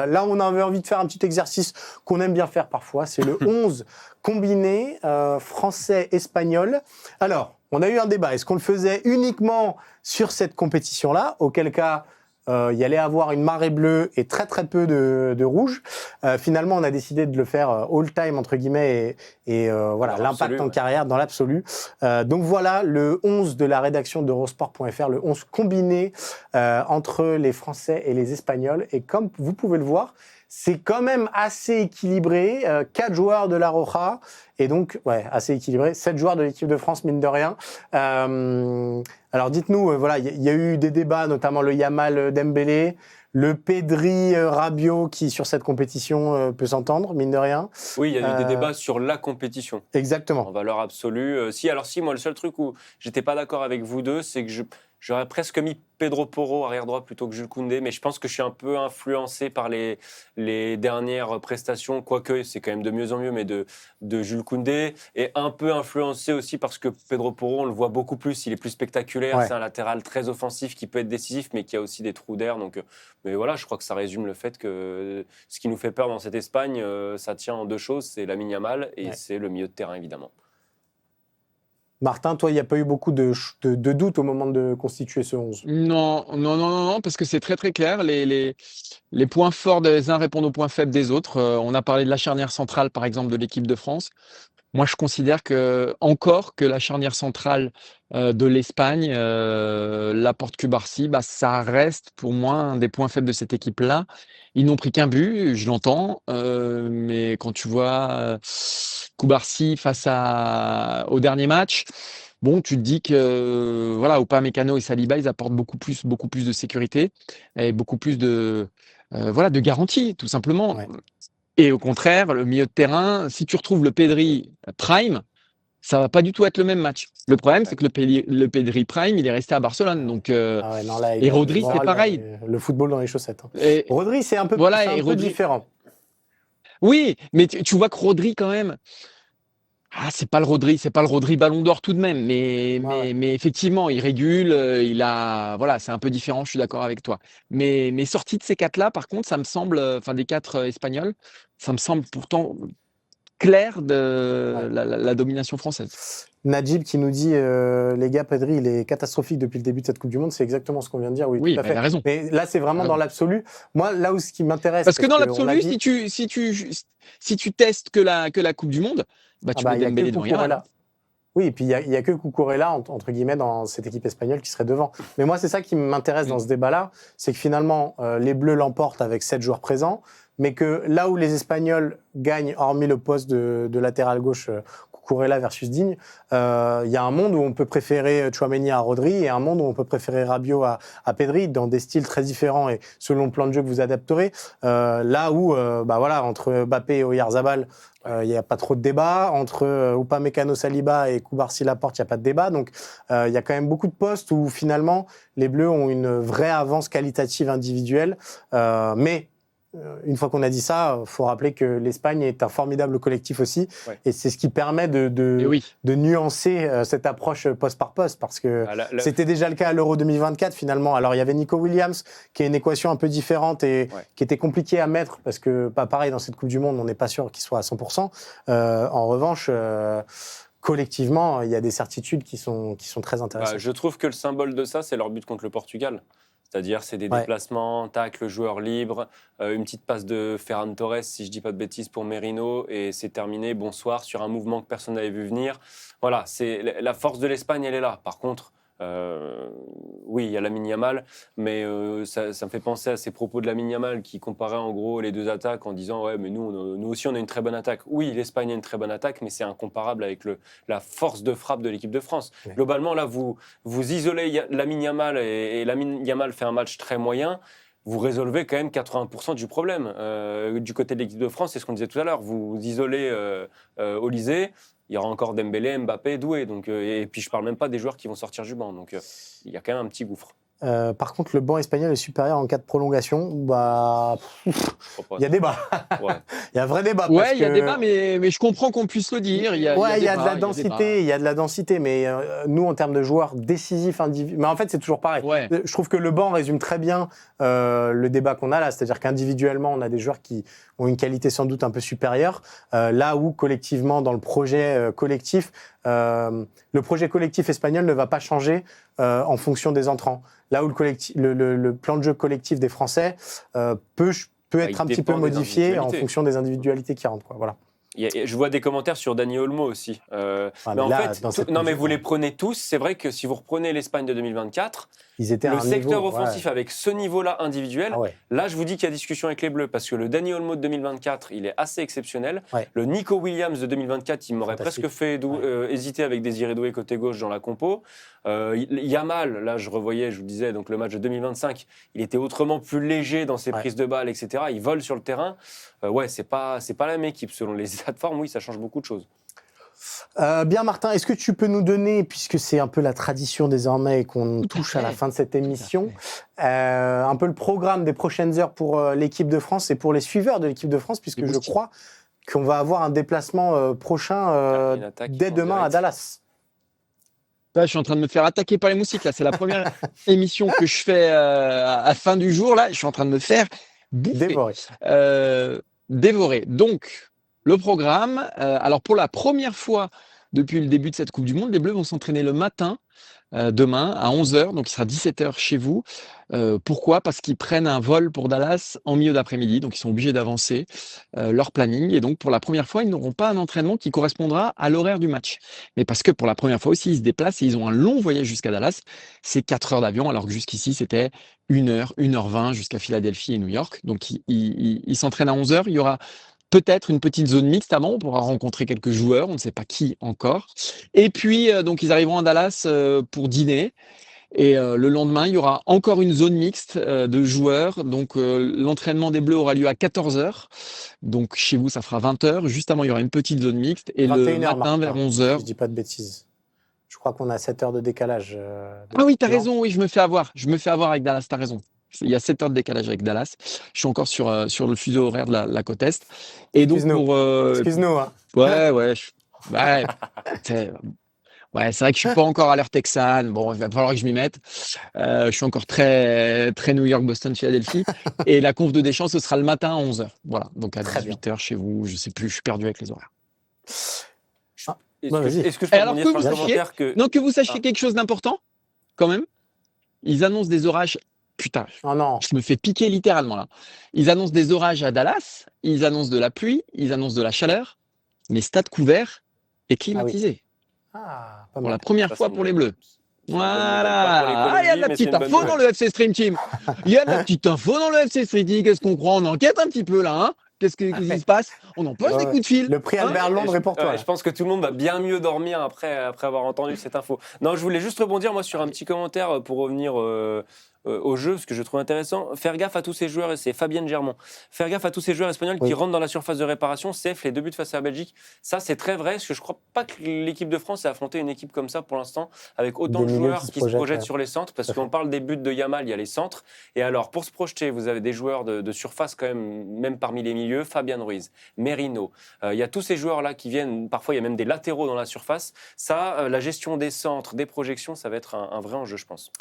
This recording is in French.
Là, on avait envie de faire un petit exercice qu'on aime bien faire parfois. C'est le 11 combiné français-espagnol. Alors, on a eu un débat. Est-ce qu'on le faisait uniquement sur cette compétition-là, auquel cas il y allait avoir une marée bleue et très très peu de rouge. Finalement, on a décidé de le faire all-time entre guillemets et voilà l'impact en carrière dans l'absolu. Donc voilà le 11 de la rédaction d'Eurosport.fr, le 11 combiné entre les Français et les Espagnols. Et comme vous pouvez le voir, c'est quand même assez équilibré. 4 joueurs de la Roja et donc assez équilibré. 7 joueurs de l'équipe de France mine de rien. Alors dites-nous, voilà, il y a eu des débats, notamment le Yamal Dembélé, le Pedri Rabiot qui sur cette compétition peut s'entendre, mine de rien. Oui, il y a eu des débats sur la compétition. Exactement. En valeur absolue. Si, moi le seul truc où j'étais pas d'accord avec vous deux, c'est que j'aurais presque mis Pedro Porro arrière droit plutôt que Jules Koundé, mais je pense que je suis un peu influencé par les dernières prestations, quoique c'est quand même de mieux en mieux, mais de Jules Koundé, et un peu influencé aussi parce que Pedro Porro, on le voit beaucoup plus, il est plus spectaculaire, c'est un latéral très offensif qui peut être décisif, mais qui a aussi des trous d'air. Donc, mais voilà, je crois que ça résume le fait que ce qui nous fait peur dans cette Espagne, ça tient en deux choses, c'est Lamine Yamal et c'est le milieu de terrain, évidemment. Martin, toi, il n'y a pas eu beaucoup de doutes au moment de constituer ce 11 ? Non, parce que c'est très très clair. Les points forts des uns répondent aux points faibles des autres. On a parlé de la charnière centrale, par exemple, de l'équipe de France. Moi, je considère que la charnière centrale de l'Espagne, Laporte Cubarsí, ça reste pour moi un des points faibles de cette équipe-là. Ils n'ont pris qu'un but, je l'entends, mais quand tu vois Cubarsí face au dernier match, bon, tu te dis que voilà, Upamecano et Saliba, ils apportent beaucoup plus de sécurité et beaucoup plus de garantie, tout simplement. Ouais. Et au contraire, le milieu de terrain, si tu retrouves le Pedri Prime, ça va pas du tout être le même match. Le problème, c'est que le Pedri Prime, il est resté à Barcelone. Donc, et Rodri, c'est pareil. Le football dans les chaussettes. Et, Rodri, c'est un peu, peu différent. Oui, mais tu vois que Rodri, quand même, c'est pas le Rodri Ballon d'Or tout de même, mais effectivement, il régule, c'est un peu différent, je suis d'accord avec toi. Mais sorti de ces quatre-là, par contre, ça me semble, des quatre Espagnols, ça me semble pourtant clair de la domination française. Najib qui nous dit les gars, Pedri, il est catastrophique depuis le début de cette Coupe du Monde. C'est exactement ce qu'on vient de dire. Oui, tout à fait. Il a raison. Mais là, c'est vraiment dans l'absolu. Moi, là où ce qui m'intéresse. Parce que dans l'absolu, si tu testes que la Coupe du Monde, tu peux Dembélé devant Yamal. Oui, et puis il y a que Cucurella entre guillemets dans cette équipe espagnole qui serait devant. Mais moi, c'est ça qui m'intéresse dans ce débat-là, c'est que finalement les Bleus l'emportent avec 7 joueurs présents, mais que là où les Espagnols gagnent, hormis le poste de latéral gauche Cucurella versus Digne, il y a un monde où on peut préférer Tchouaméni à Rodri et un monde où on peut préférer Rabiot à Pedri dans des styles très différents et selon le plan de jeu que vous adapterez. Là où, entre Mbappé et Oyarzabal, il n'y a pas trop de débat. Entre Upamecano, Saliba et Cubarsí Laporte, il n'y a pas de débat. Donc, il y a quand même beaucoup de postes où finalement les Bleus ont une vraie avance qualitative individuelle. Mais une fois qu'on a dit ça, il faut rappeler que l'Espagne est un formidable collectif aussi. Ouais. Et c'est ce qui permet de nuancer cette approche poste par poste. Parce que c'était déjà le cas à l'Euro 2024 finalement. Alors il y avait Nico Williams qui est une équation un peu différente et qui était compliquée à mettre parce que, pas pareil, dans cette Coupe du Monde, on n'est pas sûr qu'il soit à 100%. En revanche... collectivement, il y a des certitudes qui sont très intéressantes. Je trouve que le symbole de ça, c'est leur but contre le Portugal. C'est-à-dire, c'est des déplacements, tacle, joueur libre, une petite passe de Ferran Torres, si je ne dis pas de bêtises, pour Merino, et c'est terminé, bonsoir, sur un mouvement que personne n'avait vu venir. Voilà, la force de l'Espagne, elle est là. Par contre, oui, il y a Lamine Yamal, mais ça me fait penser à ces propos de Lamine Yamal qui comparait en gros les deux attaques en disant « Ouais, mais nous aussi, on a une très bonne attaque. » Oui, l'Espagne a une très bonne attaque, mais c'est incomparable avec la force de frappe de l'équipe de France. Oui. Globalement, là, vous isolez Lamine Yamal et Lamine Yamal fait un match très moyen, vous résolvez quand même 80% du problème. Du côté de l'équipe de France, c'est ce qu'on disait tout à l'heure, vous isolez Olysée, il y aura encore Dembélé, Mbappé, Doué. Donc, et puis, je ne parle même pas des joueurs qui vont sortir du banc. Donc, il y a quand même un petit gouffre. Par contre, le banc espagnol est supérieur en cas de prolongation. Bah, il y a débat. Ouais. Il y a un vrai débat. Ouais, il y a débat, mais je comprends qu'on puisse le dire. Il y a de la densité. Il y a de la densité, mais nous, en termes de joueurs décisifs, individuels, mais en fait, c'est toujours pareil. Ouais. Je trouve que le banc résume très bien le débat qu'on a là, c'est-à-dire qu'individuellement, on a des joueurs qui ont une qualité sans doute un peu supérieure, là où collectivement, dans le projet collectif, le projet collectif espagnol ne va pas changer en fonction des entrants. Là où le plan de jeu collectif des Français peut être un petit peu modifié en fonction des individualités qui rentrent, quoi. Voilà. Je vois des commentaires sur Dani Olmo aussi. Mais en fait, mais vous les prenez tous. C'est vrai que si vous reprenez l'Espagne de 2024, le secteur offensif avec ce niveau-là individuel, là, je vous dis qu'il y a discussion avec les Bleus parce que le Dani Olmo de 2024, il est assez exceptionnel. Ouais. Le Nico Williams de 2024, il m'aurait presque fait hésiter avec Désiré Doué côté gauche dans la compo. Yamal, là, je revoyais, je vous disais, donc le match de 2025, il était autrement plus léger dans ses prises de balles, etc. Il vole sur le terrain. C'est pas la même équipe. Selon les états de forme, oui, ça change beaucoup de choses. Bien, Martin, est-ce que tu peux nous donner, puisque c'est un peu la tradition désormais et qu'on touche à la fin de cette émission, un peu le programme des prochaines heures pour l'équipe de France et pour les suiveurs de l'équipe de France, puisque je crois qu'on va avoir un déplacement prochain dès demain à Dallas. Là, je suis en train de me faire attaquer par les moustiques. Là, c'est la première émission que je fais à la fin du jour. Là, je suis en train de me faire bouffer. Dévorer. Donc, le programme. Alors, pour la première fois depuis le début de cette Coupe du Monde, les Bleus vont s'entraîner le matin, demain, à 11h. Donc, il sera 17h chez vous. Pourquoi ? Parce qu'ils prennent un vol pour Dallas en milieu d'après-midi. Donc, ils sont obligés d'avancer leur planning. Et donc, pour la première fois, ils n'auront pas un entraînement qui correspondra à l'horaire du match. Mais parce que pour la première fois aussi, ils se déplacent et ils ont un long voyage jusqu'à Dallas. C'est 4 heures d'avion, alors que jusqu'ici, c'était 1h, 1h20 jusqu'à Philadelphie et New York. Donc, ils s'entraînent à 11h. Il y aura peut-être une petite zone mixte avant, on pourra rencontrer quelques joueurs, on ne sait pas qui encore. Et puis, donc, ils arriveront à Dallas pour dîner. Et le lendemain, il y aura encore une zone mixte de joueurs. Donc, l'entraînement des Bleus aura lieu à 14h. Donc, chez vous, ça fera 20h. Juste avant, il y aura une petite zone mixte. Et le matin, vers 11h. Je ne dis pas de bêtises. Je crois qu'on a 7 heures de décalage. Ah oui, tu as raison. Oui, je me fais avoir. Je me fais avoir avec Dallas, tu as raison. Il y a 7 heures de décalage avec Dallas. Je suis encore sur le fuseau horaire de la côte Est. Et donc, Excuse-nous. Hein. Ouais. C'est vrai que je suis pas encore à l'heure texane. Bon, il va falloir que je m'y mette. Je suis encore très, très New York, Boston, Philadelphie. Et la conf de Deschamps, ce sera le matin à 11h. Voilà. Donc à 18h chez vous, je sais plus, je suis perdu avec les horaires. Est-ce que je peux rebondir sur un commentaire que vous sachiez quelque chose d'important, quand même. Ils annoncent des orages. Putain, je me fais piquer littéralement là. Ils annoncent des orages à Dallas, ils annoncent de la pluie, ils annoncent de la chaleur, mais stade couvert et climatisé. Pour la première fois pour les Bleus. Voilà. Il y a de la petite info dans le FC Stream Team. Il y a de la petite info dans le FC Stream Team. Qu'est-ce qu'on croit ? On enquête un petit peu là, hein ? Qu'est-ce qui se passe ? On en pose des coups de fil. Le prix Albert Londres est pour toi. Je pense que tout le monde va bien mieux dormir après avoir entendu cette info. Non, je voulais juste rebondir moi sur un petit commentaire pour revenir au jeu, ce que je trouve intéressant. Faire gaffe à tous ces joueurs, et c'est Fabienne Germont, faire gaffe à tous ces joueurs espagnols qui rentrent dans la surface de réparation, CF les 2 buts face à la Belgique. Ça, c'est très vrai, parce que je ne crois pas que l'équipe de France ait affronté une équipe comme ça pour l'instant, avec autant de joueurs qui se projettent sur les centres, parce qu'on parle des buts de Yamal, il y a les centres. Et alors, pour se projeter, vous avez des joueurs de surface quand même parmi les milieux, Fabian Ruiz, Merino. Il y a tous ces joueurs-là qui viennent, parfois il y a même des latéraux dans la surface. Ça, la gestion des centres, des projections, ça va être un vrai enjeu, je pense.